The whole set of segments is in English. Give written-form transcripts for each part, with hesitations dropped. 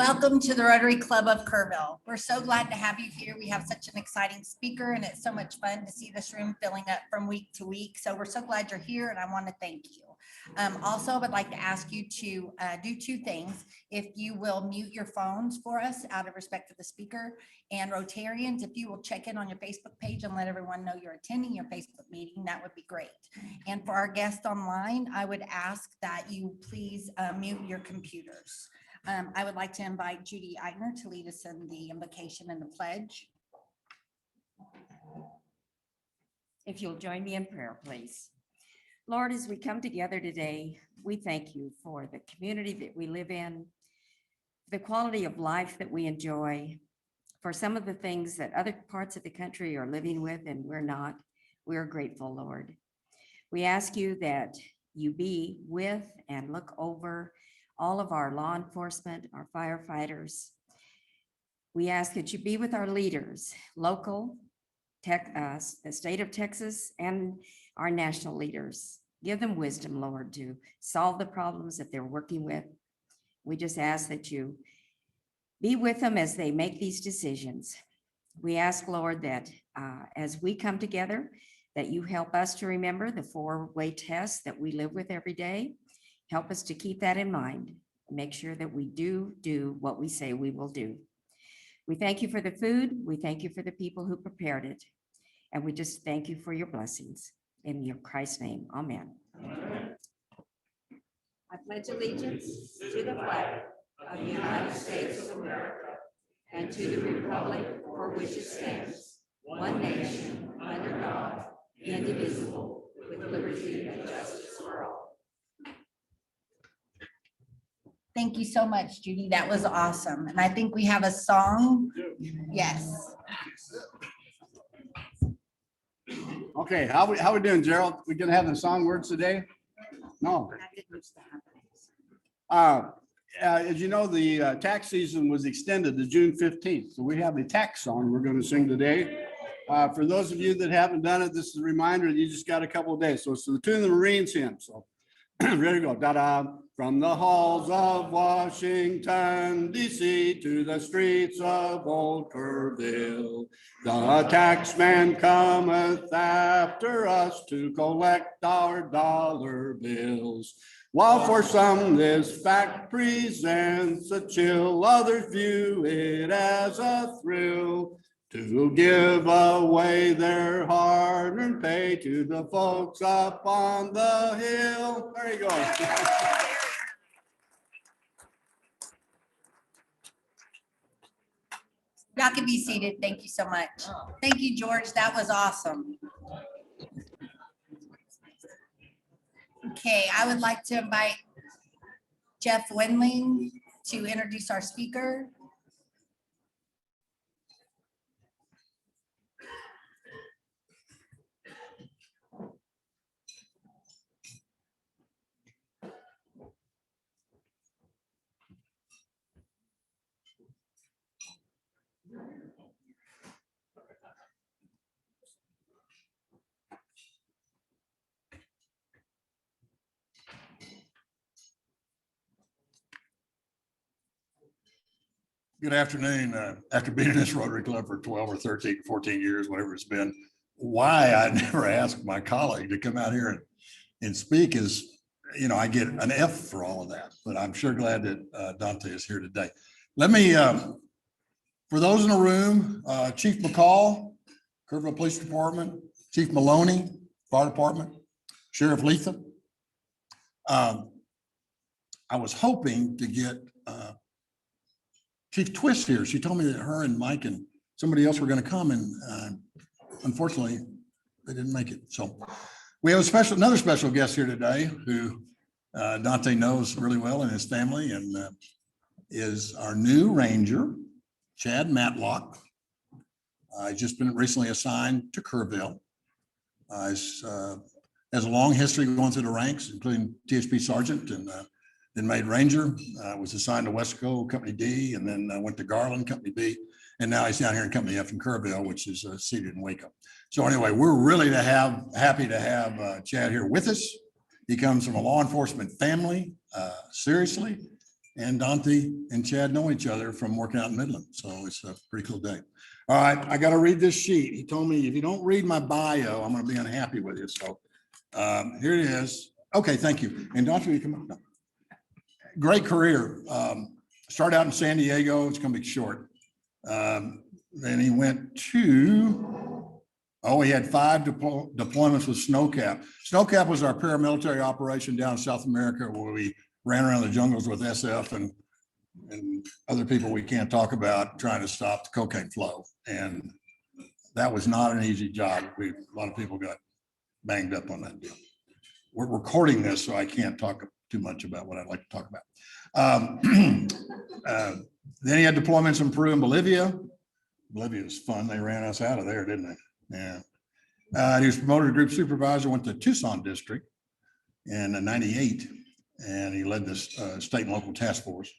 Welcome to the Rotary Club of Kerrville. We're so glad to have you here. We have such an exciting speaker and it's so much fun to see this room filling up from week to week. So we're so glad you're here and I want to thank you. Also, I would like to ask you to do two things. If you will mute your phones for us out of respect for the speaker, and Rotarians, if you will check in on your Facebook page and let everyone know you're attending your Facebook meeting, that would be great. And for our guests online, I would ask that you please mute your computers. I would like to invite Judy Eitner to lead us in the invocation and the pledge. If you'll join me in prayer, please. Lord, as we come together today, we thank you for the community that we live in, the quality of life that we enjoy, for some of the things that other parts of the country are living with and we're not. We're grateful, Lord. We ask you that you be with and look over all of our law enforcement, our firefighters. We ask that you be with our leaders, local, the state of Texas, and our national leaders. Give them wisdom, Lord, to solve the problems that they're working with. We just ask that you be with them as they make these decisions. We ask, Lord, that as we come together, that you help us to remember the four-way test that we live with every day. Help us to keep that in mind. Make sure that we do what we say we will do. We thank you for the food. We thank you for the people who prepared it. And we just thank you for your blessings. In your Christ's name, amen. Amen. I pledge allegiance to the flag of the United States of America and to the republic for which it stands, one nation, under God, indivisible, with liberty and justice for all. Thank you so much, Judy. That was awesome. And I think we have a song. Yes. Okay, how we doing, Gerald? We gonna have the song words today? No. As you know, the tax season was extended to June 15th. So we have a tax song we're going to sing today. For those of you that haven't done it, this is a reminder that you just got a couple of days. So it's to the tune of the Marines hymn. So ready to go. Da-da. From the halls of Washington, D.C. to the streets of old Kerrville, the taxman cometh after us to collect our dollar bills. While for some this fact presents a chill, others view it as a thrill to give away their hard-earned pay to the folks up on the hill. There you go. Y'all can be seated. Thank you so much. Thank you, George. That was awesome. Okay, I would like to invite Jeff Wendling to introduce our speaker. Good afternoon. After being in this Rotary Club for 12 or 13, 14 years, whatever it's been, why I never asked my colleague to come out here and speak is, you know, I get an F for all of that, but I'm sure glad that Dante is here today. Let me, for those in the room, Chief McCall, Kerrville Police Department, Chief Maloney, Fire Department, Sheriff Letha. I was hoping to get Chief Twist here. She told me that her and Mike and somebody else were going to come, and unfortunately, they didn't make it. So we have another special guest here today who Dante knows really well and his family, and is our new Ranger, Chad Matlock. He's just been recently assigned to Kerrville. Has a long history going through the ranks, including THP Sergeant, and then made Ranger, was assigned to Wesco Company D, and then went to Garland Company B, and now he's down here in Company F in Kerrville, which is seated in Waco. So anyway, we're really happy to have Chad here with us. He comes from a law enforcement family, seriously, And Dante and Chad know each other from working out in Midland. So it's a pretty cool day. All right, I got to read this sheet. He told me if you don't read my bio, I'm going to be unhappy with you. So here it is. Okay, thank you. And Dante, you come up. No. Great career. Started out in San Diego. It's going to be short. Then he went to, he had 5 deployments with SNOCAP. SNOCAP was our paramilitary operation down in South America where we ran around the jungles with SF and other people we can't talk about trying to stop the cocaine flow. And that was not an easy job. A lot of people got banged up on that deal. We're recording this, so I can't talk too much about what I'd like to talk about. Then he had deployments in Peru and Bolivia. Bolivia was fun. They ran us out of there, didn't they? Yeah. He was promoted to group supervisor, went to Tucson district in '98, and he led this state and local task force.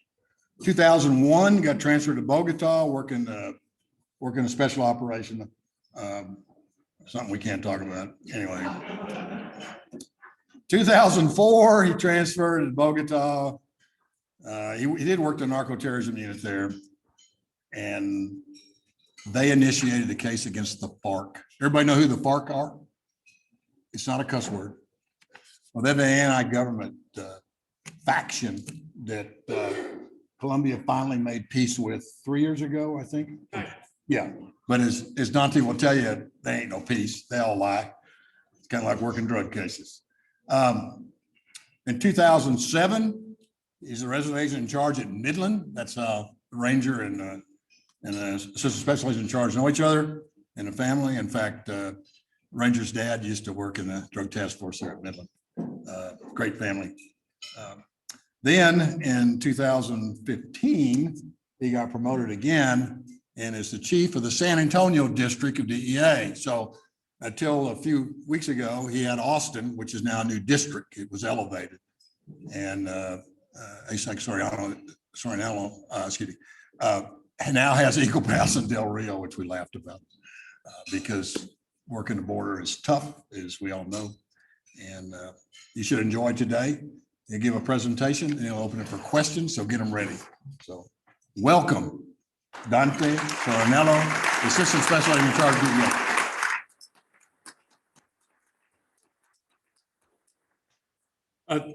2001, got transferred to Bogota, working a special operation. Something we can't talk about. Anyway. 2004, he transferred to Bogota. He did work the narco-terrorism unit there, and they initiated a case against the FARC. Everybody know who the FARC are? It's not a cuss word. Well, they're the anti-government faction that Colombia finally made peace with 3 years ago, I think. Yeah, but as Dante will tell you, they ain't no peace. They all lie. It's kind of like working drug cases. In 2007, he's a resident agent in charge at Midland. That's the ranger and assistant special agent in charge know each other and the family. In fact, Ranger's dad used to work in the drug task force there at Midland. Great family. Then in 2015, he got promoted again and is the chief of the San Antonio district of DEA. So until a few weeks ago, he had Austin, which is now a new district. It was elevated. And Sorianello, now has Eagle Pass and Del Rio, which we laughed about because working the border is tough, as we all know. And you should enjoy today. He'll give a presentation and he'll open it for questions, so get them ready. So welcome, Dante Sorianello, Assistant Special Agent in charge of DEA.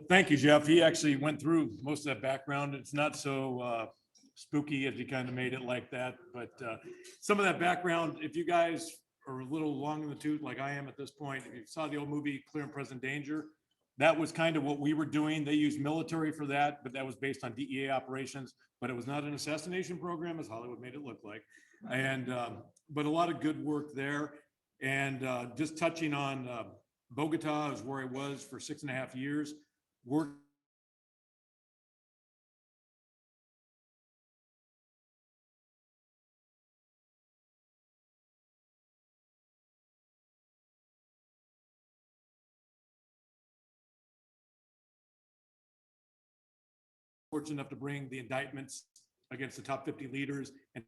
Thank you, Jeff. He actually went through most of that background. It's not so spooky as he kind of made it like that, but some of that background, if you guys are a little long in the tooth like I am at this point, if you saw the old movie Clear and Present Danger, that was kind of what we were doing. They used military for that, but that was based on DEA operations, but it was not an assassination program as Hollywood made it look like. And but a lot of good work there. And just touching on Bogota is where I was for 6.5 years. Worked fortunate enough to bring the indictments against the top 50 leaders, and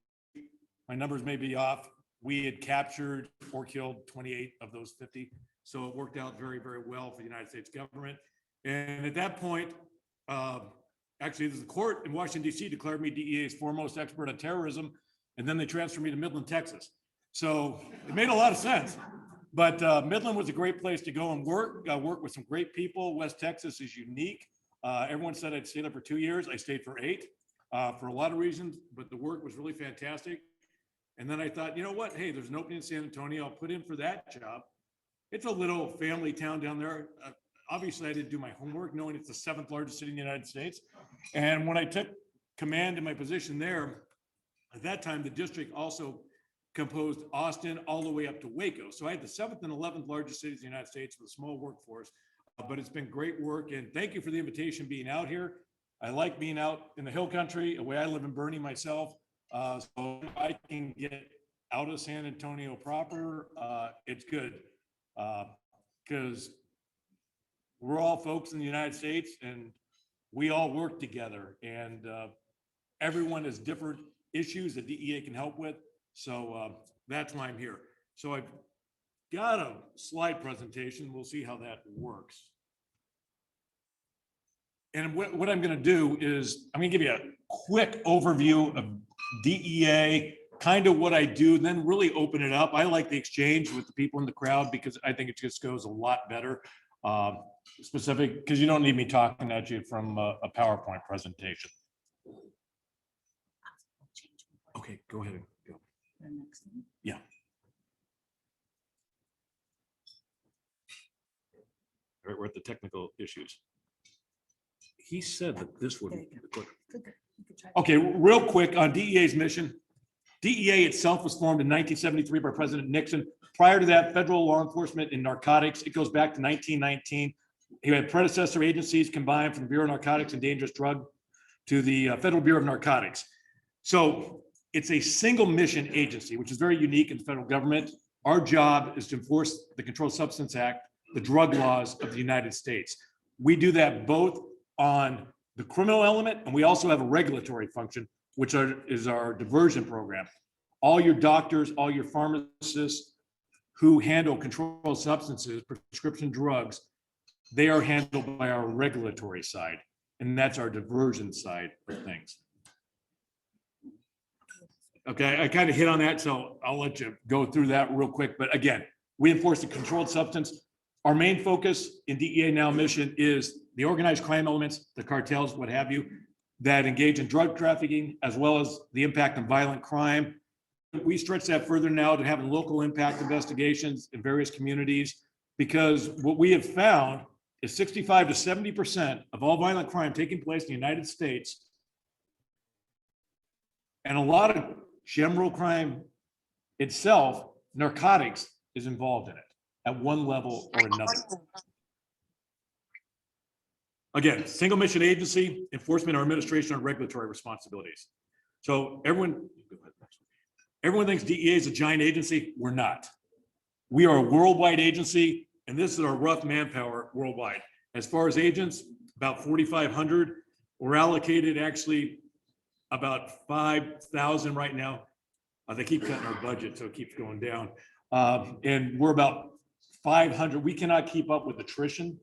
my numbers may be off. We had captured or killed 28 of those 50. So it worked out very, very well for the United States government. And at that point, actually, the court in Washington, D.C. declared me DEA's foremost expert on terrorism, and then they transferred me to Midland, Texas. So it made a lot of sense. But Midland was a great place to go and work. I worked with some great people. West Texas is unique. Everyone said I'd stay there for 2 years. I stayed for 8 for a lot of reasons, but the work was really fantastic. And then I thought, you know what? Hey, there's an opening in San Antonio. I'll put in for that job. It's a little family town down there. Obviously, I didn't do my homework, knowing it's the 7th largest city in the United States. And when I took command in my position there, at that time, the district also composed Austin all the way up to Waco. So I had the 7th and 11th largest cities in the United States with a small workforce. But it's been great work. And thank you for the invitation being out here. I like being out in the hill country, the way I live in Bernie myself. So I can get out of San Antonio proper. It's good. Because we're all folks in the United States and we all work together, and everyone has different issues that DEA can help with. So that's why I'm here. So I've got a slide presentation. We'll see how that works. And what I'm going to do is I'm going to give you a quick overview of DEA, kind of what I do, and then really open it up. I like the exchange with the people in the crowd because I think it just goes a lot better. Specific, because you don't need me talking at you from a PowerPoint presentation. Okay, go ahead and go. Yeah. All right, we're at the technical issues. He said that this would. Okay, real quick on DEA's mission. DEA itself was formed in 1973 by President Nixon. Prior to that, federal law enforcement in narcotics, it goes back to 1919. He had predecessor agencies combined from the Bureau of Narcotics and Dangerous Drug to the Federal Bureau of Narcotics. So it's a single mission agency, which is very unique in the federal government. Our job is to enforce the Controlled Substance Act, the drug laws of the United States. We do that both on the criminal element, and we also have a regulatory function, which is our diversion program. All your doctors, all your pharmacists who handle controlled substances, prescription drugs, they are handled by our regulatory side, and that's our diversion side of things. Okay, I kind of hit on that, so I'll let you go through that real quick. But again, we enforce the controlled substance. Our main focus in DEA Now mission is the organized crime elements, the cartels, what have you, that engage in drug trafficking, as well as the impact on violent crime. We stretch that further now to having local impact investigations in various communities, because what we have found is 65 to 70% of all violent crime taking place in the United States, and a lot of general crime itself, narcotics is involved in it at one level or another. Again, single mission agency, enforcement or administration of regulatory responsibilities. So everyone thinks DEA is a giant agency. We're not. We are a worldwide agency, and this is our rough manpower worldwide. As far as agents, about 4,500. We're allocated actually about 5,000 right now. They keep cutting our budget, so it keeps going down. And we're about 500. We cannot keep up with attrition.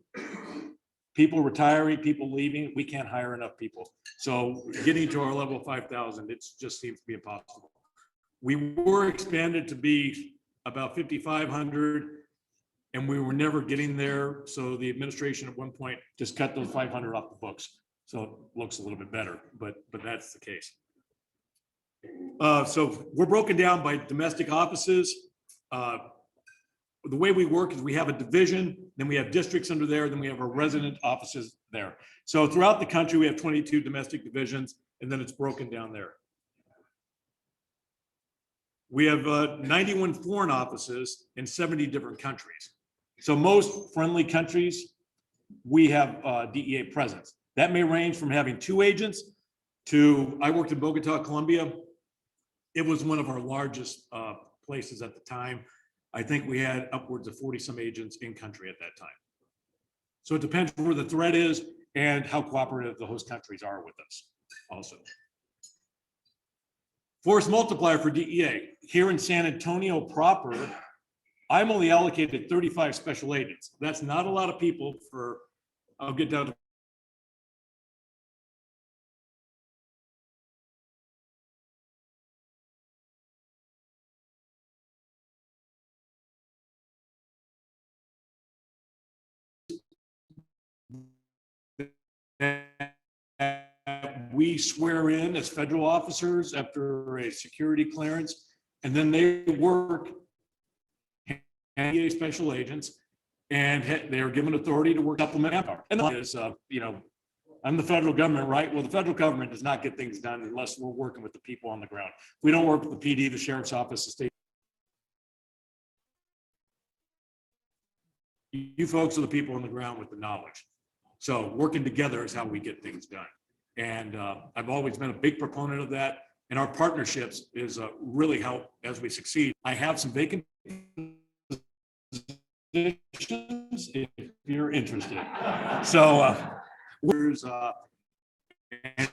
People retiring, people leaving, we can't hire enough people. So getting to our level of 5,000, it just seems to be impossible. We were expanded to be about 5,500, and we were never getting there. So the administration at one point just cut those 500 off the books. So it looks a little bit better, but that's the case. So we're broken down by domestic offices. The way we work is we have a division, then we have districts under there, then we have our resident offices there. So throughout the country, we have 22 domestic divisions, and then it's broken down there. We have 91 foreign offices in 70 different countries. So most friendly countries, we have DEA presence. That may range from having 2 agents to, I worked in Bogota, Colombia. It was one of our largest places at the time. I think we had upwards of 40 some agents in country at that time. So it depends where the threat is and how cooperative the host countries are with us also. Force multiplier for DEA. Here in San Antonio proper, I'm only allocated 35 special agents. That's not a lot of people for, I'll get down to we swear in as federal officers after a security clearance, and then they work DEA special agents, and they are given authority to work supplement manpower. And that is, you know, I'm the federal government, right? Well, the federal government does not get things done unless we're working with the people on the ground. We don't work with the PD, the sheriff's office, the state. You folks are the people on the ground with the knowledge. So working together is how we get things done. And I've always been a big proponent of that. And our partnerships is really how, as we succeed. I have some vacant positions if you're interested. So there's and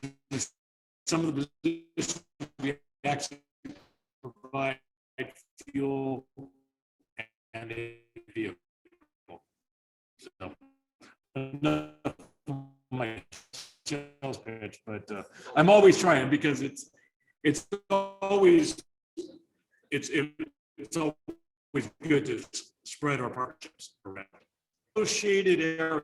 some of the positions we actually provide fuel and a vehicle. So enough of my but I'm always trying because it's always it's always good to spread our partnerships around. Those shaded areas,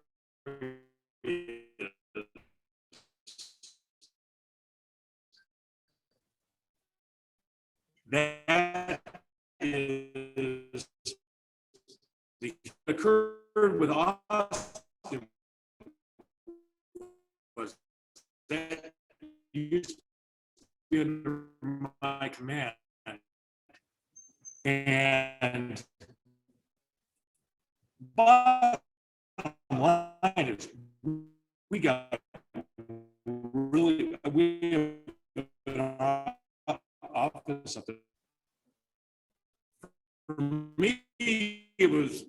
that is the occurred with Austin was that used to be under my command, and bottom line is we got really we have an office up there. For me, it was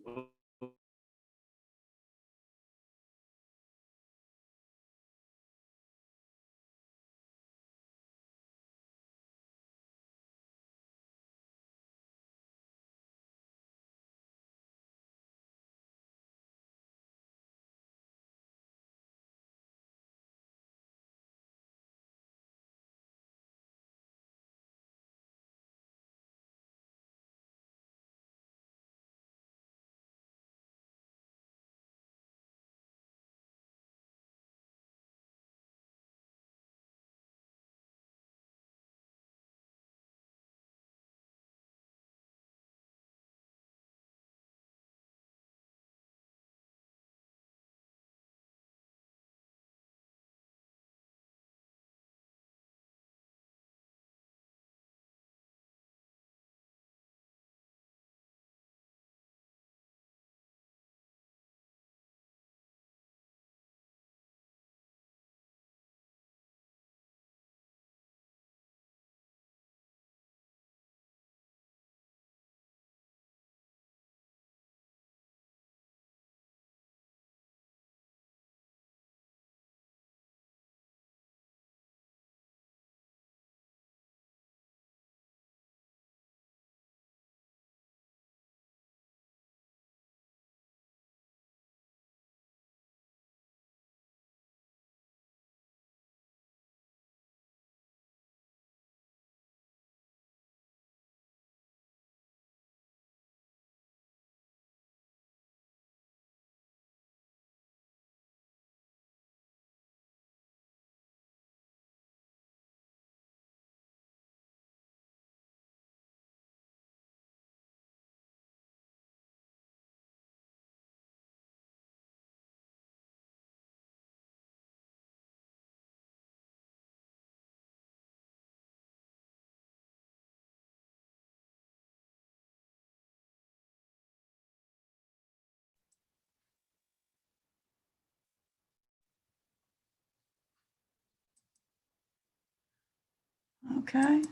Okay.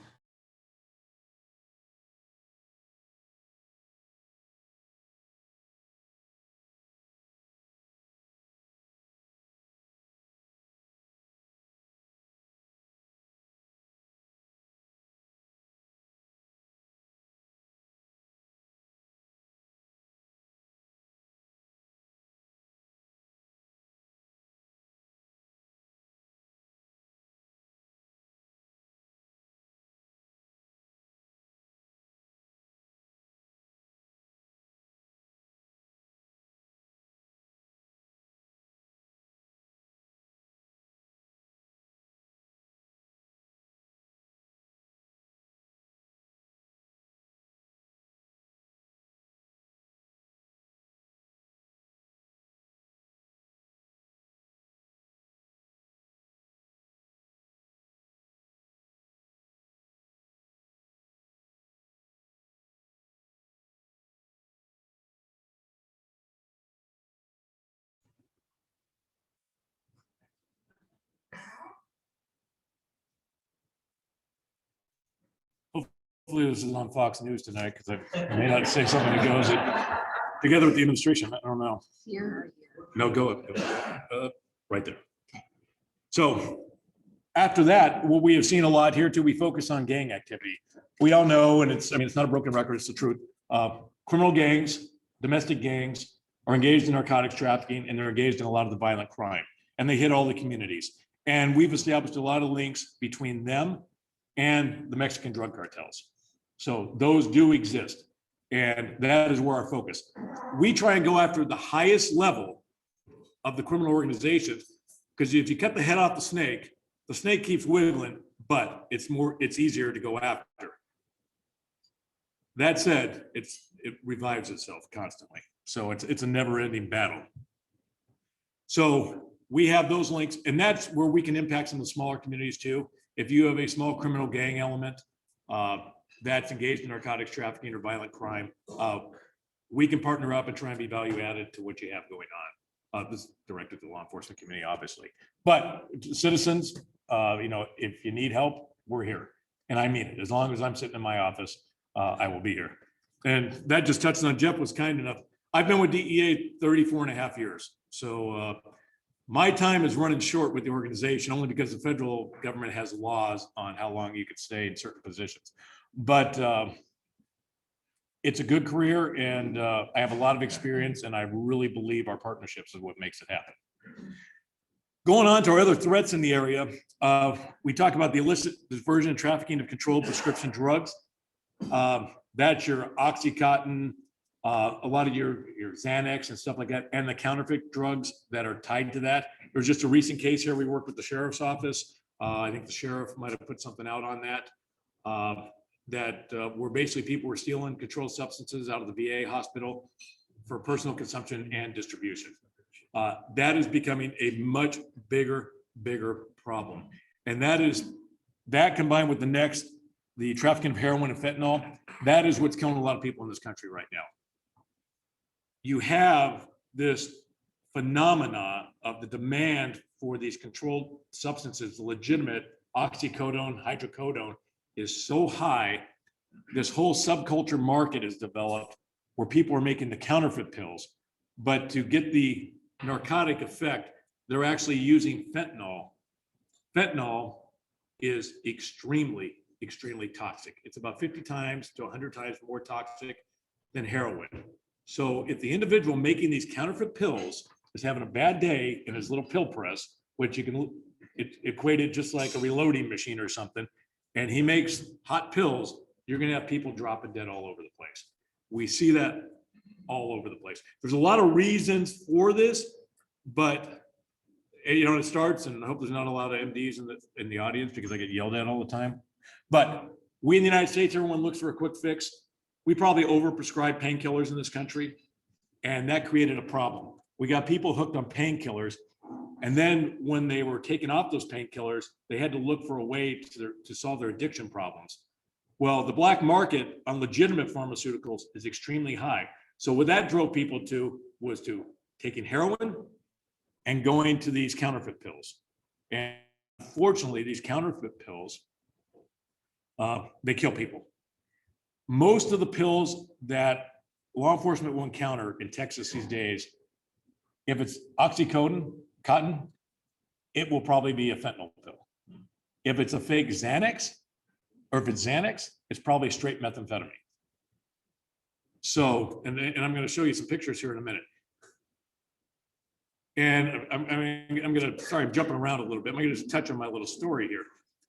hopefully this is on Fox News tonight because I may not say something that goes together with the administration. I don't know. Here or here? No, go up, right there. So after that, what we have seen a lot here too, we focus on gang activity. We all know, and it's not a broken record, it's the truth. Criminal gangs, domestic gangs are engaged in narcotics trafficking, and they're engaged in a lot of the violent crime, and they hit all the communities. And we've established a lot of links between them and the Mexican drug cartels. So those do exist. And that is where our focus. We try and go after the highest level of the criminal organizations, because if you cut the head off the snake keeps wiggling, but it's easier to go after. That said, it revives itself constantly. So it's a never-ending battle. So we have those links, and that's where we can impact some of the smaller communities too. If you have a small criminal gang element that's engaged in narcotics trafficking or violent crime, we can partner up and try and be value added to what you have going on. This is directed to the law enforcement community, obviously, but citizens, if you need help, we're here. And I mean it. As long as I'm sitting in my office, I will be here. And that just touched on, Jeff was kind enough. I've been with DEA 34 and a half years. So my time is running short with the organization only because the federal government has laws on how long you can stay in certain positions. But it's a good career, and I have a lot of experience, and I really believe our partnerships is what makes it happen. Going on to our other threats in the area, we talk about the illicit diversion and trafficking of controlled prescription drugs. That's your Oxycontin, a lot of your Xanax and stuff like that, and the counterfeit drugs that are tied to that. There's just a recent case here. We worked with the sheriff's office. I think the sheriff might have put something out on that. Where basically people were stealing controlled substances out of the VA hospital for personal consumption and distribution. That is becoming a much bigger problem. And that combined with the trafficking of heroin and fentanyl, that is what's killing a lot of people in this country right now. You have this phenomena of the demand for these controlled substances, the legitimate oxycodone, hydrocodone, is so high. This whole subculture market is developed where people are making the counterfeit pills, but to get the narcotic effect, they're actually using fentanyl. Fentanyl is extremely toxic. It's about 50 times to 100 times more toxic than heroin. So if the individual making these counterfeit pills is having a bad day in his little pill press, which you can equate it just like a reloading machine or something, and he makes hot pills, you're going to have people dropping dead all over the place. We see that all over the place. There's a lot of reasons for this, but it starts, and I hope there's not a lot of MDs in the audience because I get yelled at all the time. But we in the United States, everyone looks for a quick fix. We probably overprescribe painkillers in this country, and that created a problem. We got people hooked on painkillers, and then when they were taken off those painkillers, they had to look for a way to solve their addiction problems. Well, the black market on legitimate pharmaceuticals is extremely high. So what that drove people to was to taking heroin and going to these counterfeit pills. And unfortunately, these counterfeit pills, they kill people. Most of the pills that law enforcement will encounter in Texas these days, if it's oxycodone, it will probably be a fentanyl pill. If it's a fake Xanax, or if it's Xanax, it's probably straight methamphetamine. So, and I'm going to show you some pictures here in a minute. And sorry, I'm jumping around a little bit. I'm going to just touch on my little story here.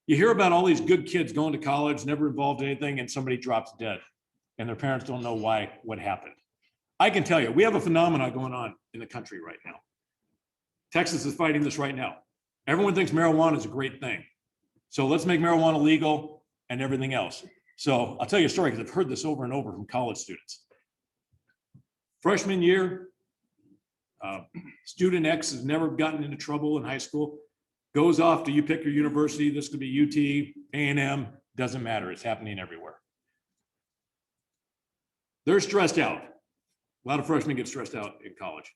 You hear about all these good kids going to college, never involved in anything, and somebody drops dead, and their parents don't know what happened. I can tell you, we have a phenomenon going on in the country right now. Texas is fighting this right now. Everyone thinks marijuana is a great thing. So let's make marijuana legal and everything else. So I'll tell you a story because I've heard this over and over from college students. Freshman year, student X has never gotten into trouble in high school, goes off to, you pick your university, this could be UT, A&M, doesn't matter, it's happening everywhere. They're stressed out. A lot of freshmen get stressed out in college.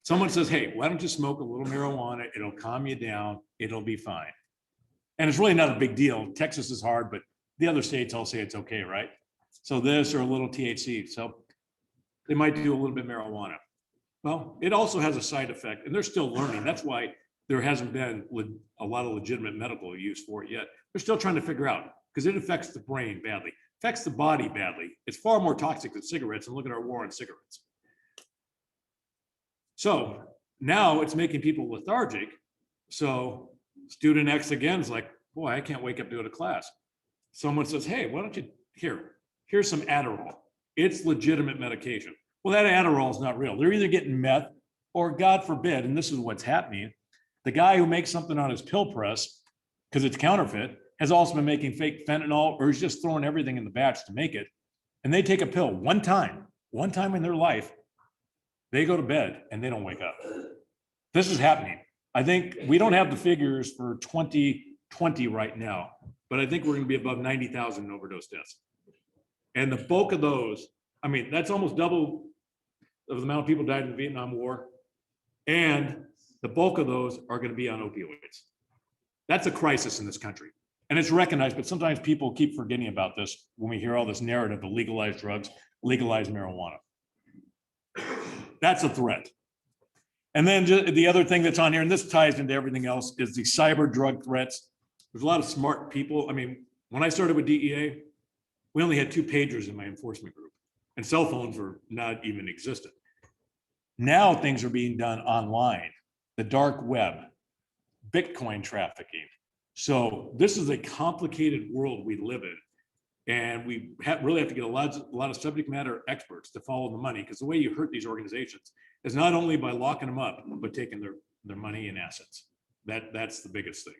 Someone says, hey, why don't you smoke a little marijuana? It'll calm you down, it'll be fine. And it's really not a big deal. Texas is hard, but the other states all say it's okay, right? So this or a little THC. So they might do a little bit of marijuana. Well, it also has a side effect, and they're still learning. That's why there hasn't been a lot of legitimate medical use for it yet. They're still trying to figure out, because it affects the brain badly, affects the body badly. It's far more toxic than cigarettes, and look at our war on cigarettes. So now it's making people lethargic. So student X again is like, boy, I can't wake up to go to class. Someone says, hey, why don't you, here's some Adderall. It's legitimate medication. Well, that Adderall is not real. They're either getting meth or, God forbid, and this is what's happening, the guy who makes something on his pill press, because it's counterfeit, has also been making fake fentanyl, or is just throwing everything in the batch to make it. And they take a pill one time in their life, they go to bed and they don't wake up. This is happening. I think we don't have the figures for 2020 right now, but I think we're going to be above 90,000 overdose deaths. And the bulk of those, I mean, that's almost double of the amount of people died in the Vietnam War. And the bulk of those are going to be on opioids. That's a crisis in this country. And it's recognized, but sometimes people keep forgetting about this when we hear all this narrative of legalized drugs, legalized marijuana. That's a threat. And then the other thing that's on here, and this ties into everything else, is the cyber drug threats. There's a lot of smart people. I mean, when I started with DEA, we only had 2 pagers in my enforcement group, and cell phones were not even existent. Now things are being done online, the dark web, Bitcoin trafficking. So this is a complicated world we live in. And we really have to get a lot of subject matter experts to follow the money, because the way you hurt these organizations is not only by locking them up, but taking their money and assets. That's the biggest thing.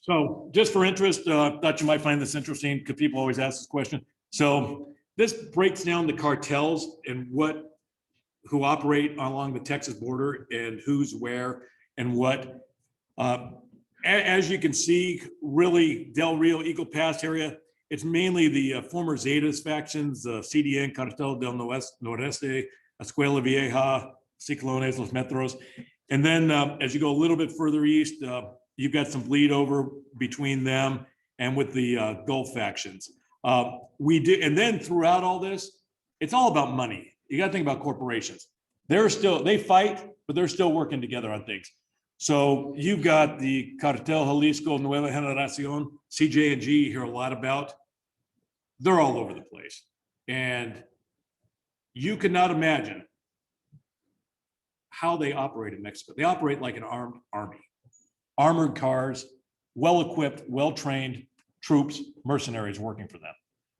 So just for interest, thought you might find this interesting because people always ask this question. So this breaks down the cartels and who operate along the Texas border and who's where and what. As you can see, really Del Rio, Eagle Pass area, it's mainly the former Zetas factions, CDN, Cartel del Noreste, Escuela Vieja, Ciclones, Los Metros. And then as you go a little bit further east, you've got some bleed over between them and with the Gulf factions. And then throughout all this, it's all about money. You got to think about corporations. They fight, but they're still working together on things. So you've got the Cartel Jalisco Nueva Generación, CJ&G, you hear a lot about. They're all over the place. And you could not imagine how they operate in Mexico. They operate like an armed army. Armored cars, well-equipped, well-trained troops, mercenaries working for them.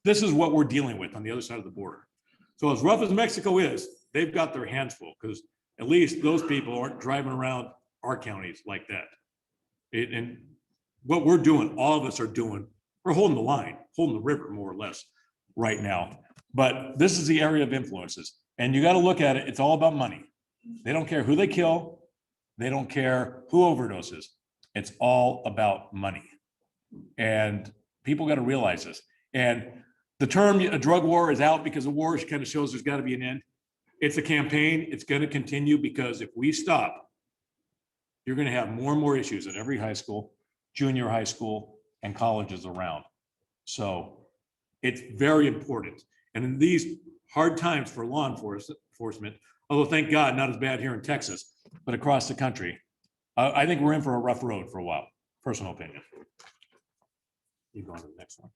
This is what we're dealing with on the other side of the border. So as rough as Mexico is, they've got their hands full, because at least those people aren't driving around our counties like that. And what we're doing, all of us are doing, we're holding the line, holding the river more or less right now. But this is the area of influences. And you got to look at it. It's all about money. They don't care who they kill. They don't care who overdoses. It's all about money. And people got to realize this. And the term a drug war is out because a war kind of shows there's got to be an end. It's a campaign. It's going to continue, because if we stop, you're going to have more and more issues at every high school, junior high school, and colleges around. So it's very important. And in these hard times for law enforcement, although thank God not as bad here in Texas, but across the country, I think we're in for a rough road for a while, personal opinion. You go on to the next one.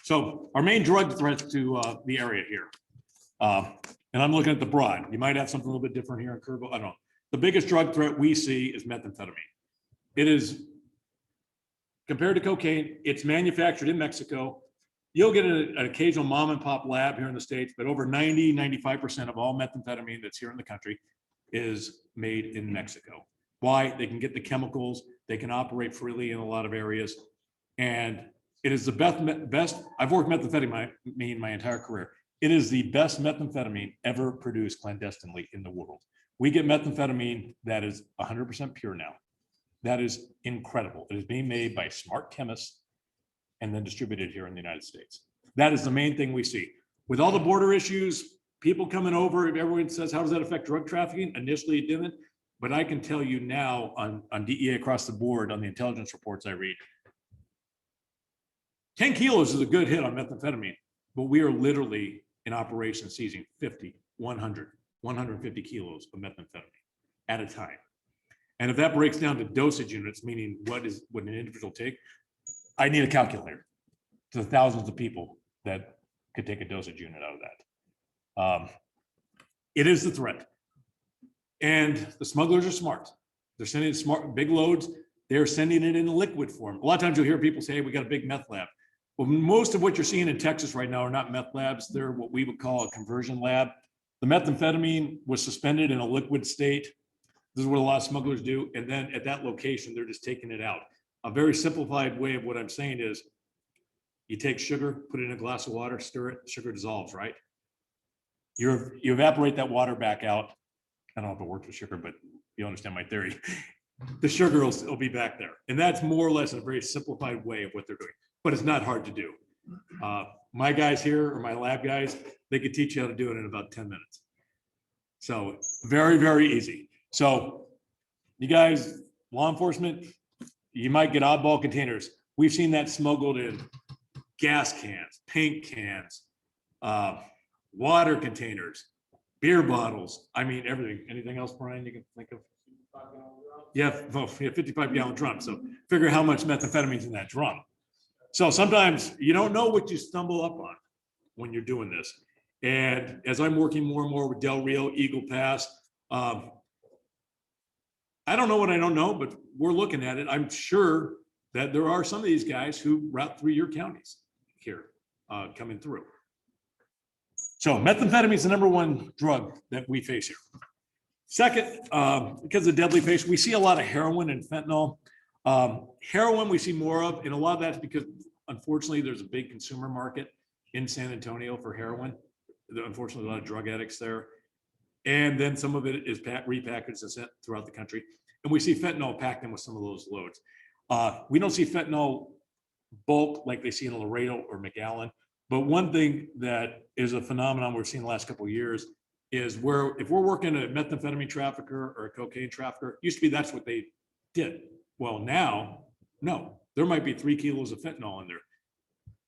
So our main drug threats to the area here. And I'm looking at the broad. You might have something a little bit different here in Kerrville. I don't know. The biggest drug threat we see is methamphetamine. It is, compared to cocaine, it's manufactured in Mexico. You'll get an occasional mom and pop lab here in the States, but over 95% of all methamphetamine that's here in the country is made in Mexico. Why? They can get the chemicals, they can operate freely in a lot of areas. And it is the best, I've worked methamphetamine my entire career. It is the best methamphetamine ever produced clandestinely in the world. We get methamphetamine that is 100% pure now. That is incredible. It is being made by smart chemists and then distributed here in the United States. That is the main thing we see. With all the border issues, people coming over, everyone says, how does that affect drug trafficking? Initially it didn't, but I can tell you now on DEA across the board, on the intelligence reports I read, 10 kilos is a good hit on methamphetamine, but we are literally in operation seizing 50, 100, 150 kilos of methamphetamine at a time. And if that breaks down to dosage units, meaning what an individual take, I need a calculator to the thousands of people that could take a dosage unit out of that. It is the threat. And the smugglers are smart. They're sending smart, big loads. They're sending it in liquid form. A lot of times you'll hear people say, hey, we got a big meth lab. Well, most of what you're seeing in Texas right now are not meth labs. They're what we would call a conversion lab. The methamphetamine was suspended in a liquid state. This is what a lot of smugglers do. And then at that location, they're just taking it out. A very simplified way of what I'm saying is you take sugar, put it in a glass of water, stir it, sugar dissolves, right? You evaporate that water back out. I don't know if it works with sugar, but you understand my theory. The sugar will be back there. And that's more or less a very simplified way of what they're doing, but it's not hard to do. My guys here, or my lab guys, they could teach you how to do it in about 10 minutes. So very, very easy. So you guys, law enforcement, you might get oddball containers. We've seen that smuggled in gas cans, paint cans, water containers, beer bottles. I mean, everything. Anything else, Brian, you can think of? Yeah, well, 55-gallon drum. So figure how much methamphetamine's in that drum. So sometimes you don't know what you stumble up on when you're doing this. And as I'm working more and more with Del Rio, Eagle Pass, I don't know what I don't know, but we're looking at it. I'm sure that there are some of these guys who route through your counties here coming through. So methamphetamine is the #1 drug that we face here. Second, because of deadly patient, we see a lot of heroin and fentanyl. Heroin we see more of, and a lot of that's because unfortunately there's a big consumer market in San Antonio for heroin. Unfortunately, a lot of drug addicts there. And then some of it is repackaged and sent throughout the country. And we see fentanyl packed in with some of those loads. We don't see fentanyl bulk like they see in Laredo or McAllen. But one thing that is a phenomenon we've seen the last couple of years is where if we're working a methamphetamine trafficker or a cocaine trafficker, used to be that's what they did. Well, now, no, there might be 3 kilos of fentanyl in there.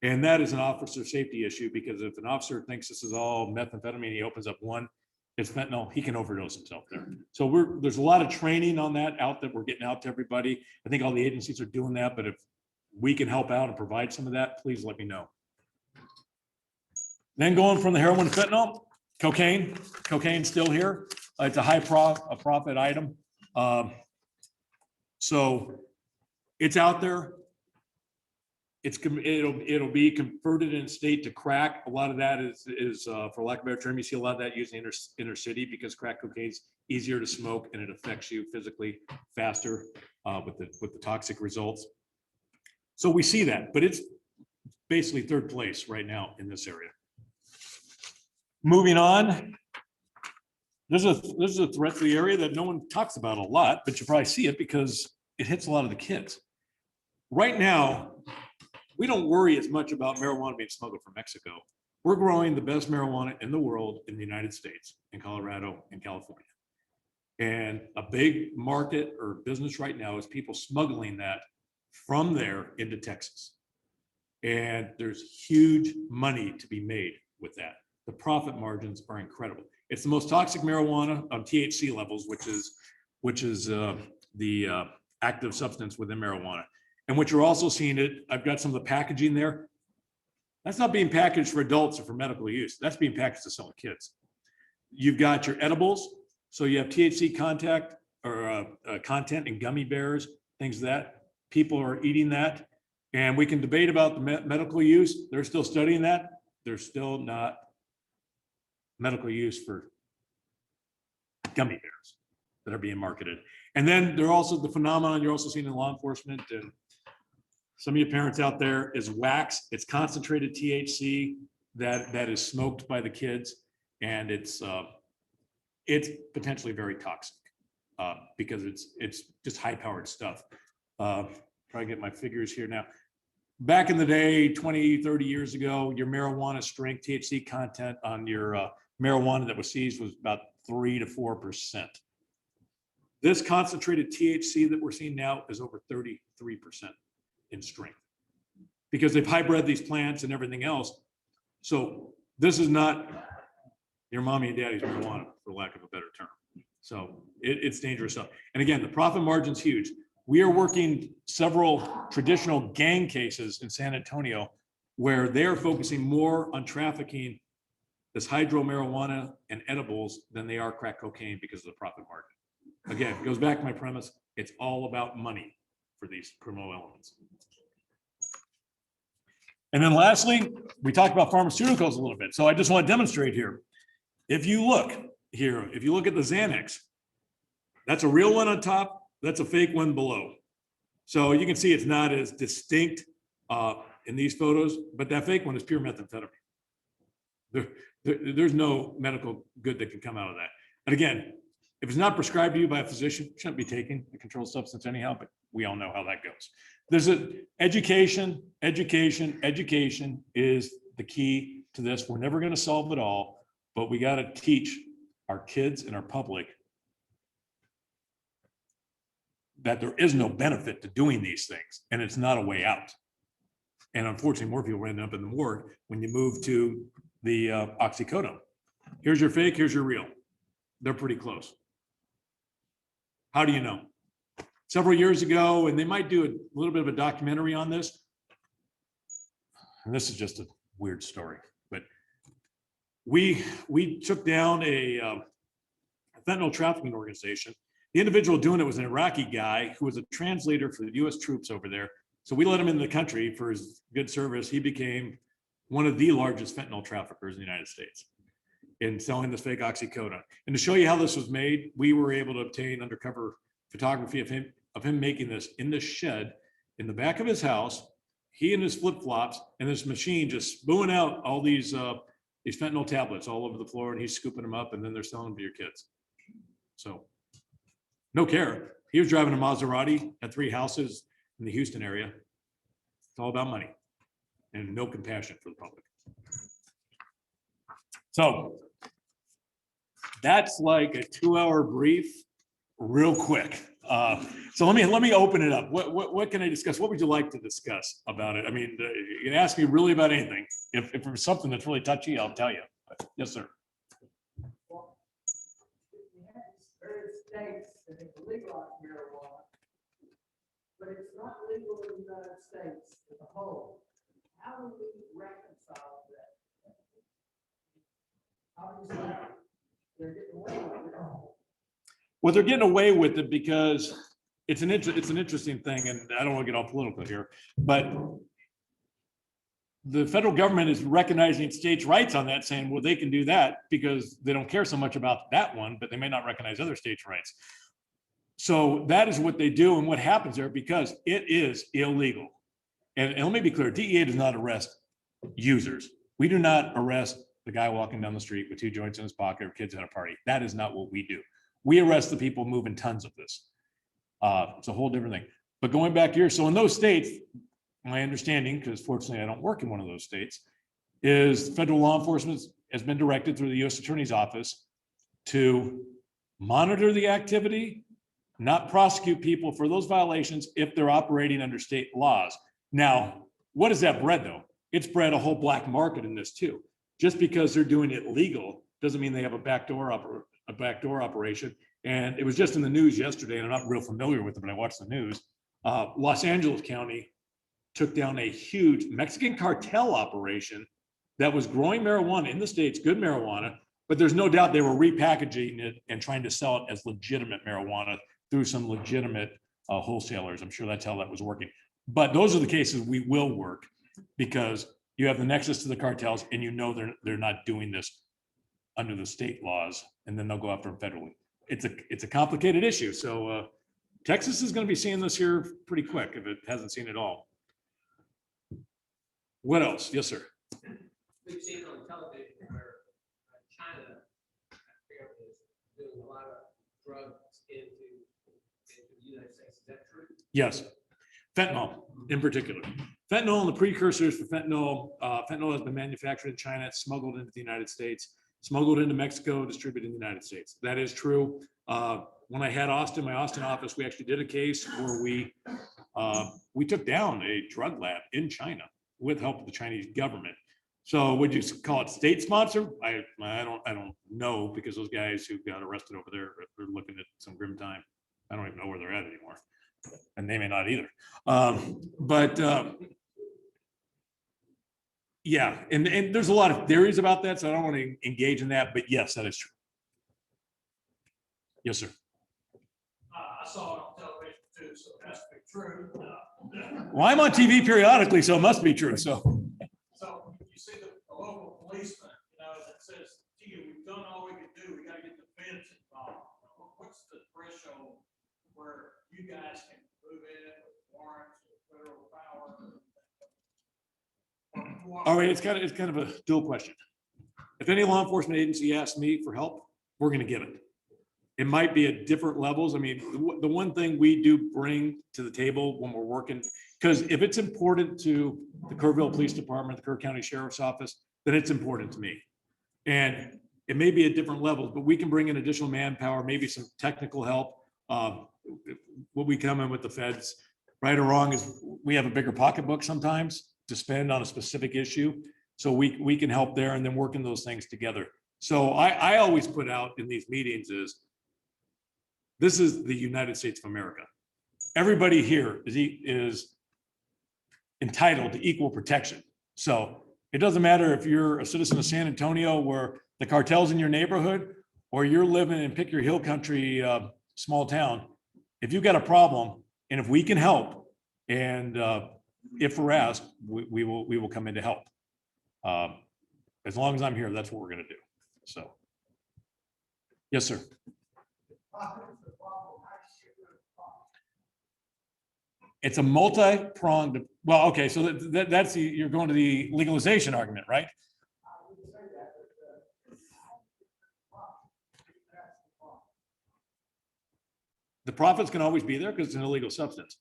And that is an officer safety issue because if an officer thinks this is all methamphetamine, he opens up one, it's fentanyl, he can overdose himself there. So there's a lot of training on that out that we're getting out to everybody. I think all the agencies are doing that, but if we can help out and provide some of that, please let me know. Then going from the heroin to fentanyl, cocaine's still here. It's a high profit item. So it's out there. It'll be converted in state to crack. A lot of that is for lack of a better term, you see a lot of that used in inner city because crack cocaine's easier to smoke and it affects you physically faster with the toxic results. So we see that, but it's basically 3rd place right now in this area. Moving on, this is a threat to the area that no one talks about a lot, but you probably see it because it hits a lot of the kids. Right now, we don't worry as much about marijuana being smuggled from Mexico. We're growing the best marijuana in the world in the United States, in Colorado and California. And a big market or business right now is people smuggling that from there into Texas. And there's huge money to be made with that. The profit margins are incredible. It's the most toxic marijuana on THC levels, which is the active substance within marijuana. And what you're also seeing I've got some of the packaging there. That's not being packaged for adults or for medical use. That's being packaged to sell to kids. You've got your edibles. So you have THC content in gummy bears, things that people are eating that. And we can debate about the medical use. They're still studying that. There's still not medical use for gummy bears that are being marketed. And then there are also the phenomenon you're also seeing in law enforcement and some of you parents out there is wax. It's concentrated THC that is smoked by the kids. And it's potentially very toxic because it's just high powered stuff. Try to get my figures here now. Back in the day, 20, 30 years ago, your marijuana strength THC content on your marijuana that was seized was about 3 to 4%. This concentrated THC that we're seeing now is over 33% in strength because they've hybrid these plants and everything else. So this is not your mommy and daddy's marijuana, for lack of a better term. So it's dangerous stuff. And again, the profit margin's huge. We are working several traditional gang cases in San Antonio where they're focusing more on trafficking this hydro marijuana and edibles than they are crack cocaine because of the profit margin. Again, it goes back to my premise. It's all about money for these criminal elements. And then lastly, we talked about pharmaceuticals a little bit. So I just want to demonstrate here. If you look here, if you look at the Xanax, that's a real one on top. That's a fake one below. So you can see it's not as distinct in these photos, but that fake one is pure methamphetamine. There's no medical good that can come out of that. And again, if it's not prescribed to you by a physician, you shouldn't be taking a controlled substance anyhow, but we all know how that goes. There's education is the key to this. We're never going to solve it all, but we got to teach our kids and our public that there is no benefit to doing these things, and it's not a way out. And unfortunately, more people end up in the morgue when you move to the oxycodone. Here's your fake, here's your real. They're pretty close. How do you know? Several years ago, and they might do a little bit of a documentary on this. And this is just a weird story, but we took down a fentanyl trafficking organization. The individual doing it was an Iraqi guy who was a translator for the US troops over there. So we let him into the country for his good service. He became one of the largest fentanyl traffickers in the United States in selling this fake oxycodone. And to show you how this was made, we were able to obtain undercover photography of him making this in the shed in the back of his house, he and his flip-flops, and this machine just spewing out all these fentanyl tablets all over the floor, and he's scooping them up, and then they're selling them to your kids. So no care. He was driving a Maserati, had 3 houses in the Houston area. It's all about money and no compassion for the public. So that's like a 2-hour brief, real quick. So let me open it up. What can I discuss? What would you like to discuss about it? I mean, you can ask me really about anything. If there's something that's really touchy, I'll tell you. But, yes, sir. Well, we have various states that have legalized marijuana, but it's not legal in the United States as a whole. How do we reconcile that? Obviously, they're getting away with it all. Well, they're getting away with it because it's an interesting thing, and I don't want to get all political here, but the federal government is recognizing states' rights on that, saying, well, they can do that because they don't care so much about that one, but they may not recognize other states' rights. So that is what they do, and what happens there, because it is illegal. And let me be clear, DEA does not arrest users. We do not arrest the guy walking down the street with 2 joints in his pocket or kids at a party. That is not what we do. We arrest the people moving tons of this. It's a whole different thing. But going back here, so in those states, my understanding, because fortunately I don't work in one of those states, is federal law enforcement has been directed through the U.S. Attorney's Office to monitor the activity, not prosecute people for those violations if they're operating under state laws. Now, what has that bred though? It's bred a whole black market in this too. Just because they're doing it legal doesn't mean they have a backdoor operation. And it was just in the news yesterday, and I'm not real familiar with it, but I watched the news. Los Angeles County took down a huge Mexican cartel operation that was growing marijuana in the States, good marijuana, but there's no doubt they were repackaging it and trying to sell it as legitimate marijuana through some legitimate wholesalers. I'm sure that's how that was working. But those are the cases we will work, because you have the nexus to the cartels, and you know they're not doing this under the state laws, and then they'll go after them federally. It's a complicated issue. So Texas is going to be seeing this here pretty quick if it hasn't seen it all. What else? Yes, sir. We've seen on television where China, I forget what it is, doing a lot of drugs into the United States. Is that true? Yes. Fentanyl in particular. Fentanyl and the precursors for fentanyl. Fentanyl has been manufactured in China, it's smuggled into the United States, smuggled into Mexico, distributed in the United States. That is true. When I had my Austin office, we actually did a case where we took down a drug lab in China with help of the Chinese government. So would you call it state sponsor? I don't know, because those guys who got arrested over there are looking at some grim time. I don't even know where they're at anymore, and they may not either. Yeah, and there's a lot of theories about that, so I don't want to engage in that, but yes, that is true. Yes, sir. I saw it on television too, so it has to be true. Well, I'm on TV periodically, so it must be true, so. So you see the local policeman, that says, gee, we've done all we can do, we gotta get the feds involved. What's the threshold where you guys can move in with warrants or federal power? All right, it's kind of a dual question. If any law enforcement agency asks me for help, we're gonna give it. It might be at different levels. I mean, the one thing we do bring to the table when we're working, because if it's important to the Kerrville Police Department, the Kerr County Sheriff's Office, then it's important to me. And it may be at different levels, but we can bring in additional manpower, maybe some technical help. What we come in with the feds, right or wrong, is we have a bigger pocketbook sometimes to spend on a specific issue. So we can help there and then working those things together. So I always put out in these meetings is, this is the United States of America. Everybody here is entitled to equal protection. So it doesn't matter if you're a citizen of San Antonio where the cartel's in your neighborhood, or you're living in pick your hill country, small town. If you've got a problem, and if we can help, and if we're asked, we will come in to help. As long as I'm here, that's what we're gonna do. So, yes, sir. It's a multi-pronged, well, okay, so that's you're going to the legalization argument, right? The profits can always be there because it's an illegal substance.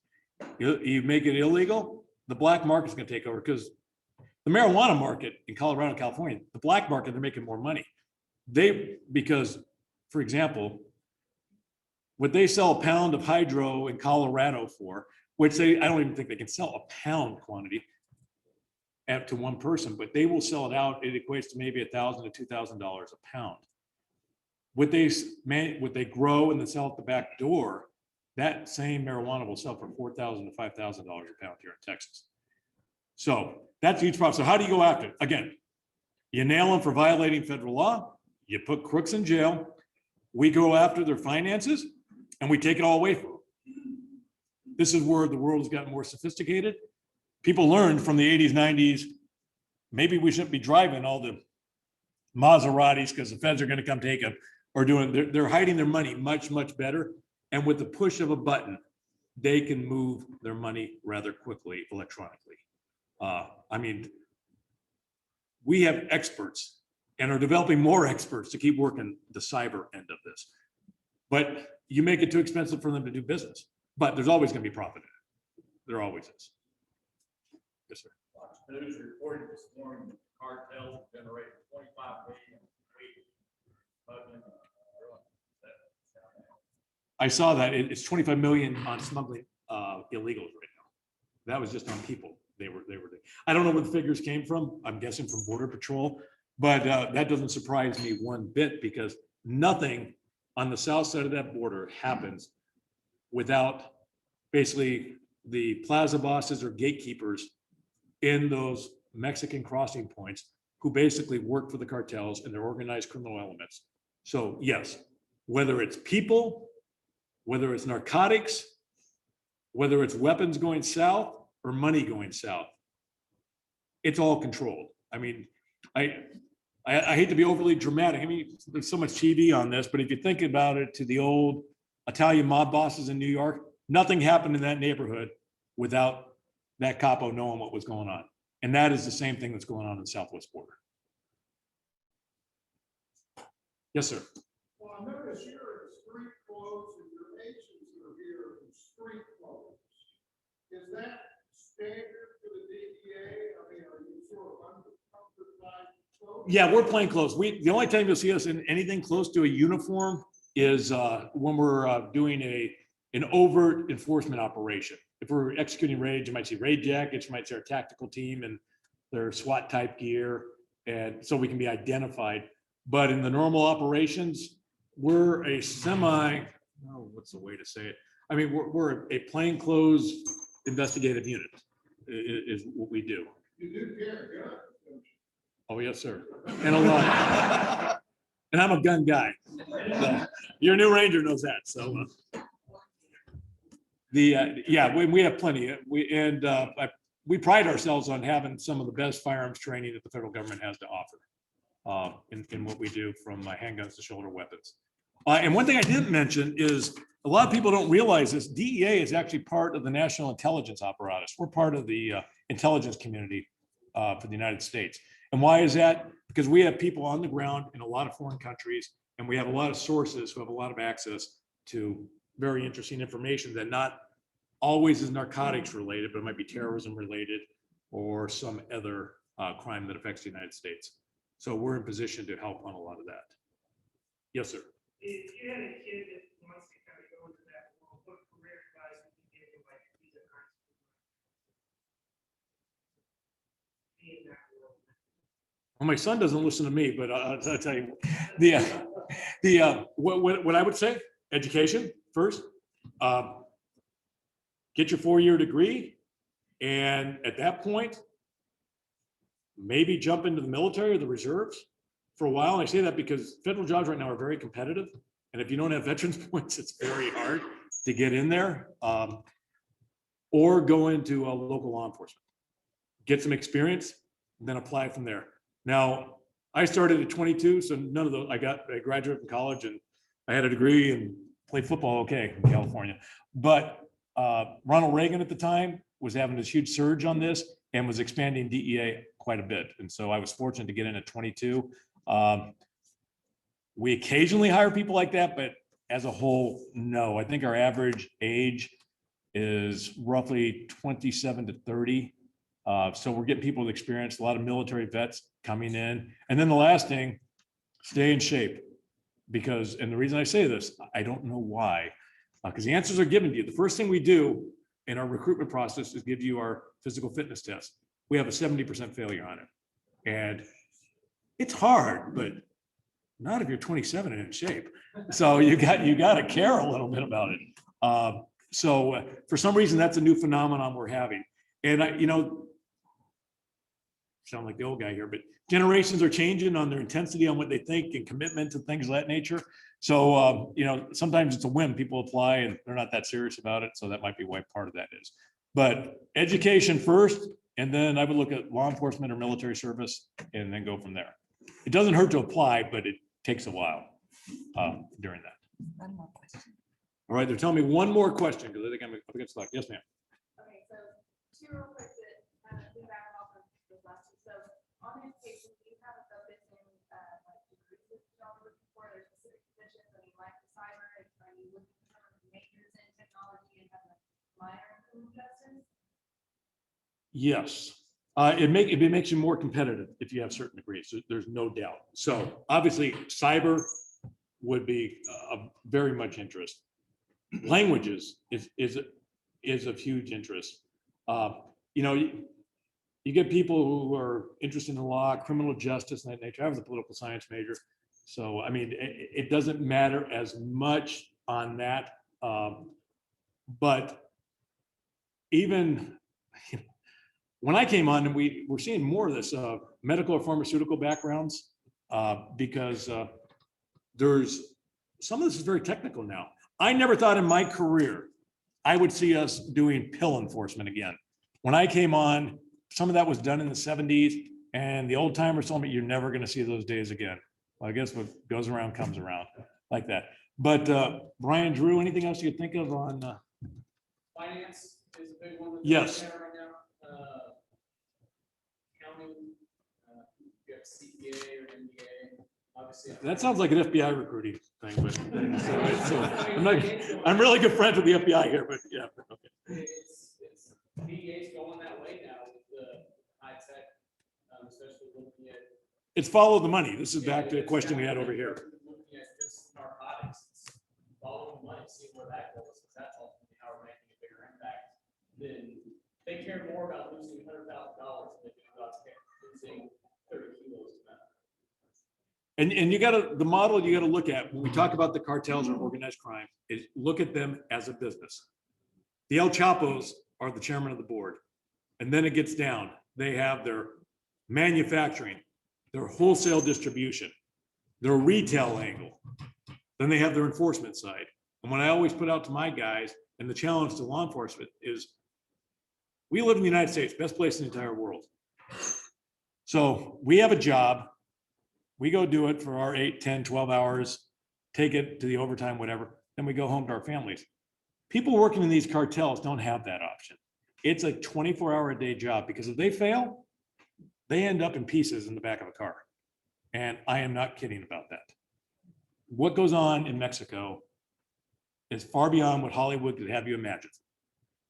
You make it illegal, the black market's gonna take over, because the marijuana market in Colorado and California, the black market, they're making more money. Because, for example, what they sell a pound of hydro in Colorado for, which I don't even think they can sell a pound quantity to one person, but they will sell it out. It equates to maybe $1,000 to $2,000 a pound. What they grow and then sell at the back door, that same marijuana will sell for $4,000 to $5,000 a pound here in Texas. So that's a huge problem. So how do you go after it? Again, you nail them for violating federal law, you put crooks in jail, we go after their finances, and we take it all away from them. This is where the world has gotten more sophisticated. People learned from the 80s, 90s, maybe we shouldn't be driving all the Maseratis because the feds are going to come take them, or they're hiding their money much, much better. And with the push of a button, they can move their money rather quickly electronically. I mean, we have experts and are developing more experts to keep working the cyber end of this. But you make it too expensive for them to do business. But there's always going to be profit in it. There always is. Yes, sir. News reported this morning that cartels generated 25 million a week. I saw that it's 25 million on smuggling illegals right now. That was just on people. They were. I don't know where the figures came from. I'm guessing from Border Patrol, but that doesn't surprise me one bit, because nothing on the south side of that border happens without basically the plaza bosses or gatekeepers in those Mexican crossing points who basically work for the cartels and their organized criminal elements. So yes, whether it's people, whether it's narcotics, whether it's weapons going south or money going south, it's all controlled. I mean, I hate to be overly dramatic. I mean, there's so much TV on this, but if you think about it, to the old Italian mob bosses in New York, nothing happened in that neighborhood without that capo knowing what was going on. And that is the same thing that's going on in the southwest border. Yes, sir. Well, I notice here in street clothes and your agents are here in street clothes. Is that standard for the DEA? I mean, are you sort of undercover clothes? Yeah, we're plain clothes. The only time you'll see us in anything close to a uniform is when we're doing an overt enforcement operation. If we're executing raids, you might see raid jackets, you might see our tactical team and their SWAT type gear, and so we can be identified. But in the normal operations, we're a what's the way to say it? I mean, we're a plainclothes investigative unit is what we do. You do carry guns. Oh, yes, sir. And a lot. And I'm a gun guy. So, your new Ranger knows that, so. Yeah, we have plenty. We pride ourselves on having some of the best firearms training that the federal government has to offer in what we do, from handguns to shoulder weapons. And one thing I didn't mention is, a lot of people don't realize this, DEA is actually part of the national intelligence apparatus. We're part of the intelligence community for the United States. And why is that? Because we have people on the ground in a lot of foreign countries, and we have a lot of sources who have a lot of access to very interesting information that not always is narcotics related, but it might be terrorism related or some other crime that affects the United States. So we're in position to help on a lot of that. Yes, sir. If you had a kid that wants to kind of go into that world, what career advice would you give him, like, if he's in high school? Be in that world. Well, my son doesn't listen to me, but I'll tell you, what I would say, education first. Get your 4-year degree, and at that point, maybe jump into the military or the reserves for a while. And I say that because federal jobs right now are very competitive, and if you don't have veterans points, it's very hard to get in there. Or go into a local law enforcement, get some experience, and then apply from there. Now, I started at 22, so none of those. I graduated from college, and I had a degree and played football okay in California. But Ronald Reagan at the time was having this huge surge on this and was expanding DEA quite a bit. And so I was fortunate to get in at 22. We occasionally hire people like that, but as a whole, no. I think our average age is roughly 27 to 30. So we're getting people with experience, a lot of military vets coming in. And then the last thing, stay in shape. Because, and the reason I say this, I don't know why, because the answers are given to you. The first thing we do in our recruitment process is give you our physical fitness test. We have a 70% failure on it. And it's hard, but not if you're 27 and in shape. So you got to care a little bit about it. So for some reason, that's a new phenomenon we're having. And sound like the old guy here, but generations are changing on their intensity on what they think and commitment to things of that nature. So, sometimes it's a whim. People apply and they're not that serious about it. So that might be why part of that is. But education first, and then I would look at law enforcement or military service and then go from there. It doesn't hurt to apply, but it takes a while during that. One more question. All right, they're telling me one more question because I think I'm up against luck. Yes, ma'am. Okay, so two real quick that kind of piggyback off of the last two. So on education, do you have a focus in like degrees that y'all are looking for? There's specific positions, I mean, like the cyber, are you looking for majors in technology and have a minor in justice? Yes. It makes you more competitive if you have certain degrees. There's no doubt. So obviously cyber would be very much interest. Languages is of huge interest. You get people who are interested in law, criminal justice, and that nature. I was a political science major. So, I mean, it doesn't matter as much on that. But even when I came on, and we're seeing more of this medical or pharmaceutical backgrounds because there's some of this is very technical now. I never thought in my career I would see us doing pill enforcement again. When I came on, some of that was done in the 70s, and the old timers told me you're never going to see those days again. Well, I guess what goes around comes around like that. But Brian, Drew, anything else you could think of on? Finance is a big one. That Yes. right now. Accounting, you have CPA or MBA. Obviously, That sounds like an FBI recruiting thing, but I'm really good friends with the FBI here, but yeah. Okay. It's DEA's going that way now with the high tech, especially looking at. It's follow the money. This is back to a question we had over here. Looking at just narcotics, it's following the money, seeing where that goes, because that's ultimately how we're making a bigger impact. Then they care more about losing $100,000 than they do about losing 30 kilos of meth. And the model you got to look at when we talk about the cartels and organized crime is look at them as a business. The El Chapos are the chairman of the board. And then it gets down. They have their manufacturing. their wholesale distribution, their retail angle. Then they have their enforcement side. And what I always put out to my guys, and the challenge to law enforcement is, we live in the United States, best place in the entire world. So we have a job. We go do it for our 8, 10, 12 hours, take it to the overtime, whatever. Then we go home to our families. People working in these cartels don't have that option. It's a 24-hour-a-day job, because if they fail, they end up in pieces in the back of a car. And I am not kidding about that. What goes on in Mexico is far beyond what Hollywood could have you imagine.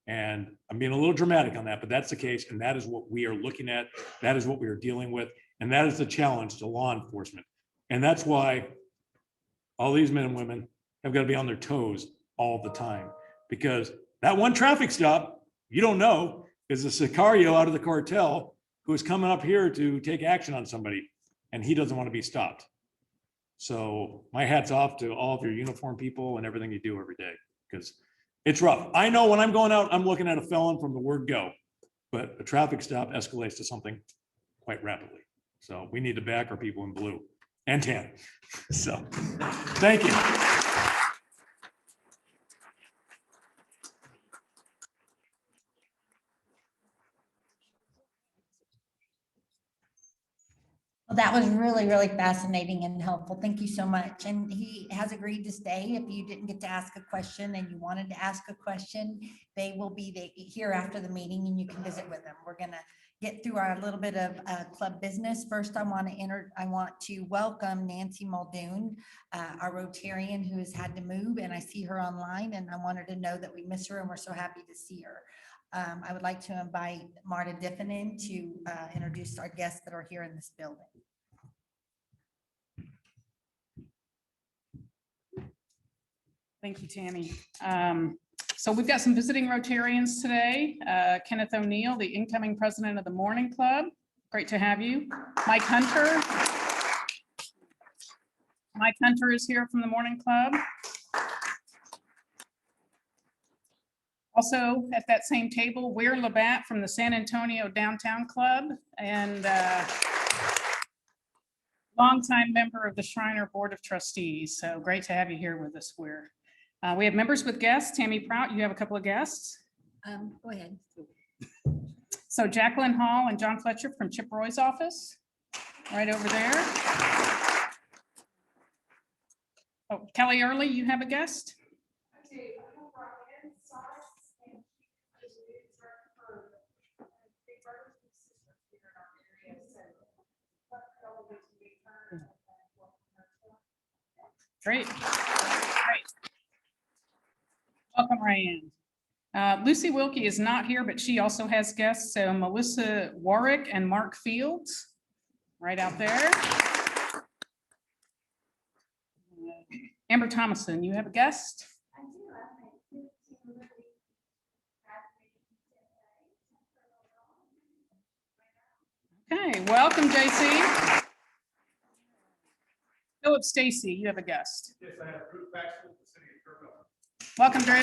And I'm being a little dramatic on that, but that's the case. And that is what we are looking at. That is what we are dealing with. And that is the challenge to law enforcement. And that's why all these men and women have got to be on their toes all the time, because that one traffic stop, you don't know, is a Sicario out of the cartel who is coming up here to take action on somebody, and he doesn't want to be stopped. So my hat's off to all of your uniform people and everything you do every day, because it's rough. I know when I'm going out, I'm looking at a felon from the word go, but a traffic stop escalates to something quite rapidly. So we need to back our people in blue and tan. So thank you. Well, that was really, really fascinating and helpful. Thank you so much. And he has agreed to stay. If you didn't get to ask a question and you wanted to ask a question, they will be here after the meeting and you can visit with them. We're going to get through our little bit of club business. First, I want to welcome Nancy Muldoon, our Rotarian who has had to move, and I see her online, and I want her to know that we miss her and we're so happy to see her. I would like to invite Marta Diffinen to introduce our guests that are here in this building. Thank you, Tammy. So we've got some visiting Rotarians today. Kenneth O'Neill, the incoming president of the Morning Club. Great to have you. Mike Hunter. Mike Hunter is here from the Morning Club. Also at that same table, Weir Labatt from the San Antonio Downtown Club, and longtime member of the Shriner Board of Trustees. So great to have you here with us, Weir. We have members with guests. Tammy Prout, you have a couple of guests. Go ahead. So Jacqueline Hall and John Fletcher from Chip Roy's office, right over there. Oh, Kelly Early, you have a guest? Great. Welcome, Ryan. Lucy Wilkie is not here, but she also has guests. So Melissa Warwick and Mark Fields, right out there. Amber Thomason, you have a guest? Okay, welcome, JC. Philip Stacy, you have a guest. Yes, I have Drew Baxter with the city of Kerrville. Welcome, Drew.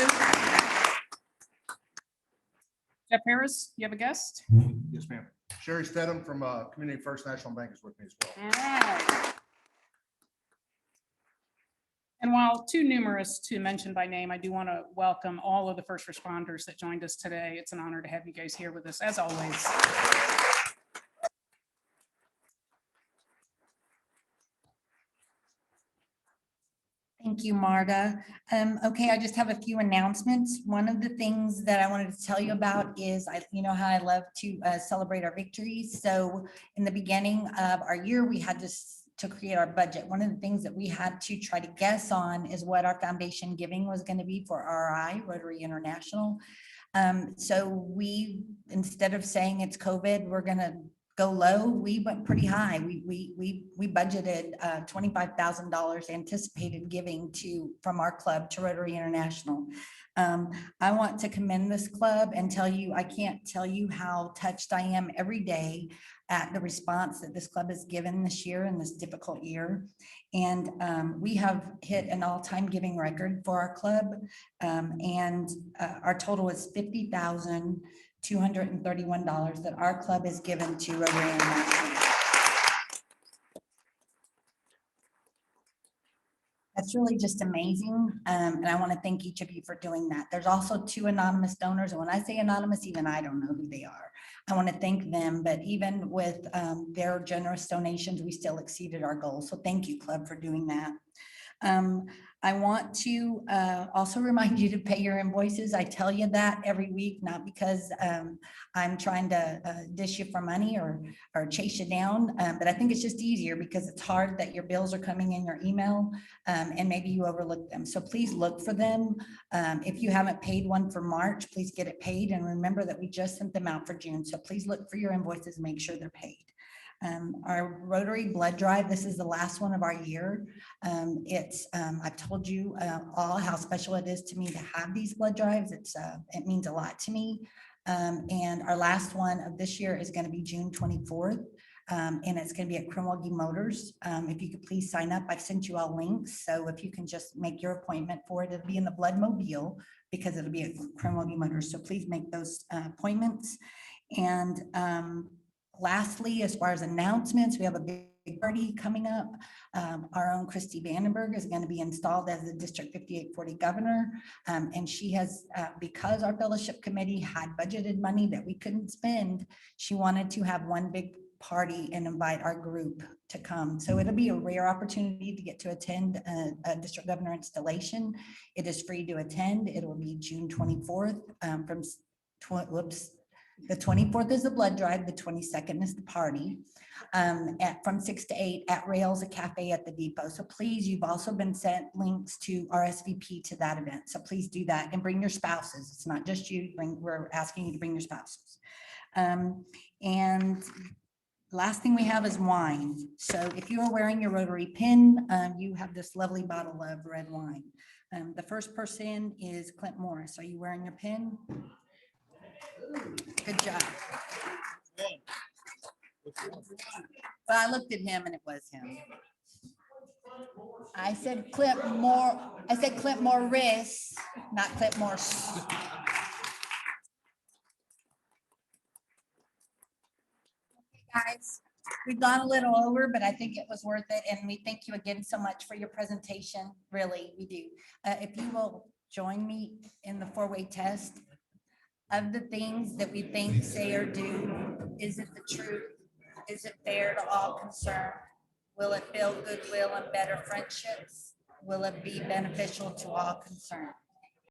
Jeff Harris, you have a guest? Yes, ma'am. Sherry Stedham from Community First National Bank is with me as well. All right. And while too numerous to mention by name, I do want to welcome all of the first responders that joined us today. It's an honor to have you guys here with us, as always. Thank you, Marta. Okay, I just have a few announcements. One of the things that I wanted to tell you about is, you know how I love to celebrate our victories. So in the beginning of our year, we had to create our budget. One of the things that we had to try to guess on is what our foundation giving was going to be for RI, Rotary International. So we, instead of saying it's COVID, we're going to go low, we went pretty high. We budgeted $25,000 anticipated giving from our club to Rotary International. I want to commend this club and tell you, I can't tell you how touched I am every day at the response that this club has given this year in this difficult year. And we have hit an all-time giving record for our club. And our total is $50,231 that our club has given to Rotary International. That's really just amazing. And I want to thank each of you for doing that. There's also 2 anonymous donors. And when I say anonymous, even I don't know who they are. I want to thank them, but even with their generous donations, we still exceeded our goal. So thank you, club, for doing that. I want to also remind you to pay your invoices. I tell you that every week, not because I'm trying to dish you for money or chase you down, but I think it's just easier because it's hard that your bills are coming in your email and maybe you overlook them. So please look for them. If you haven't paid one for March, please get it paid. And remember that we just sent them out for June. So please look for your invoices, make sure they're paid. Our Rotary blood drive, this is the last one of our year. I've told you all how special it is to me to have these blood drives. It means a lot to me. And our last one of this year is going to be June 24th. And it's going to be at Kerrville Motors. If you could please sign up, I've sent you all links. So if you can just make your appointment for it, it'll be in the Blood Mobile because it'll be at Kerrville Motors. So please make those appointments. And lastly, as far as announcements, we have a big party coming up. Our own Christy Vandenberg is going to be installed as the District 5840 governor. And she has, because our fellowship committee had budgeted money that we couldn't spend, she wanted to have one big party and invite our group to come. So it'll be a rare opportunity to get to attend a district governor installation. It is free to attend. It will be June 24th the 24th is the blood drive, the 22nd is the party from 6 to 8 at Rails, a cafe at the depot. So please, you've also been sent links to RSVP to that event. So please do that and bring your spouses. It's not just you, we're asking you to bring your spouses. And last thing we have is wine. So if you are wearing your Rotary pin, you have this lovely bottle of red wine. The first person is Clint Morris. Are you wearing your pin? Good job. Well, I looked at him and it was him. I said Clint Morris, not Clint Morse. Guys, we've gone a little over, but I think it was worth it. And we thank you again so much for your presentation. Really, we do. If you will join me in the 4-way test. Of the things that we think, say, or do, is it the truth? Is it fair to all concerned? Will it build goodwill and better friendships? Will it be beneficial to all concerned?